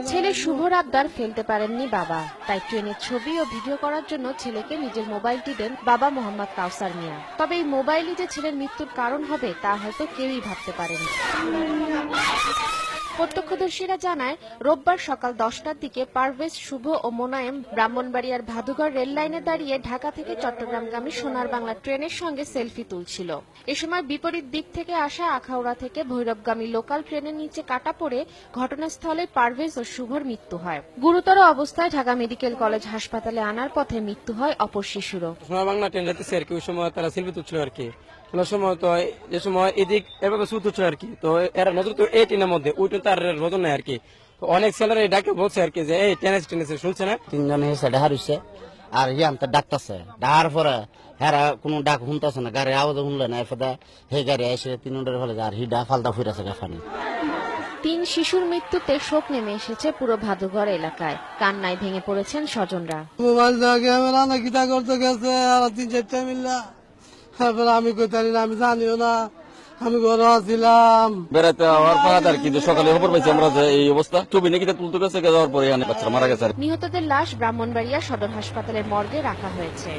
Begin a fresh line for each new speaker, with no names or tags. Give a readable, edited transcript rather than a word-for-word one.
ছেলে শুভর আবদার ফেলতে পারেননি বাবা, তাই ট্রেনের ছবি ও ভিডিও করার জন্য ছেলেকে নিজের মোবাইলটি দেন বাবা মোহাম্মদ কাউসার মিয়া। তবে এই মোবাইলই যে ছেলের মৃত্যুর কারণ হবে তা হয়তো কেউই ভাবতে পারেনি। প্রত্যক্ষদর্শীরা জানায়, রোববার সকাল 10টার দিকে পারভেজ, শুভ ও মোনায়েম ব্রাহ্মণবাড়িয়ার ভাদুঘর রেল লাইনে দাঁড়িয়ে ঢাকা থেকে চট্টগ্রামগামী সোনার বাংলা ট্রেনের সঙ্গে সেলফি তুলছিল। এ সময় বিপরীত দিক থেকে আসা আখাউড়া থেকে ভৈরবগামী লোকাল ট্রেনের নিচে কাটা পড়ে ঘটনাস্থলে পারভেজ ও শুভর মৃত্যু হয়। গুরুতর অবস্থায় ঢাকা মেডিকেল কলেজ হাসপাতালে আনার পথে মৃত্যু হয় অপর শিশুরও।
সোনার বাংলা ট্রেন যাচ্ছে আর কি, ওই সময় তারা সেলফি তুলছিল আর কি। সময় তো যে সময় এদিক এভাবে সুত হচ্ছে আর কি, তো এরা নজর তো এই ট্রেনের মধ্যে, ওই ট্রেন তার নজর নেই আর কি। তো অনেক ছেলেরা ডাকে বলছে আর কি যে এই টেনেছে শুনছে না।
তিনজন এসে ডাহার হইছে আর ইয়ান তো ডাকতেছে, ডাকার পরে হেরা কোনো ডাক শুনতেছে না, গাড়ির আওয়াজ শুনলে না, এফাদা হে গাড়ি এসে তিনজনের ফলে আর হিডা ফালদা ফুইরাছে গাফানি।
3 শিশুর মৃত্যুতে শোক নেমে এসেছে পুরো ভাদুঘর এলাকায়। কান্নায় ভেঙে পড়েছেন স্বজনরা।
মোবাইল ক্যামেরা না কিতা করতে গেছে আর 3-4টা মিল্লা, তারপরে আমি কইতারি না, আমি জানিও না, আমি ঘরে ছিলাম।
বেড়াতে হওয়ার পর আর কি সকালে খবর পাইছি আমরা যে এই অবস্থা, ছবি নাকি তুলতে গেছে, যাওয়ার পরে বাচ্চারা মারা গেছে।
নিহতদের লাশ ব্রাহ্মণবাড়িয়া সদর হাসপাতালের মর্গে রাখা হয়েছে।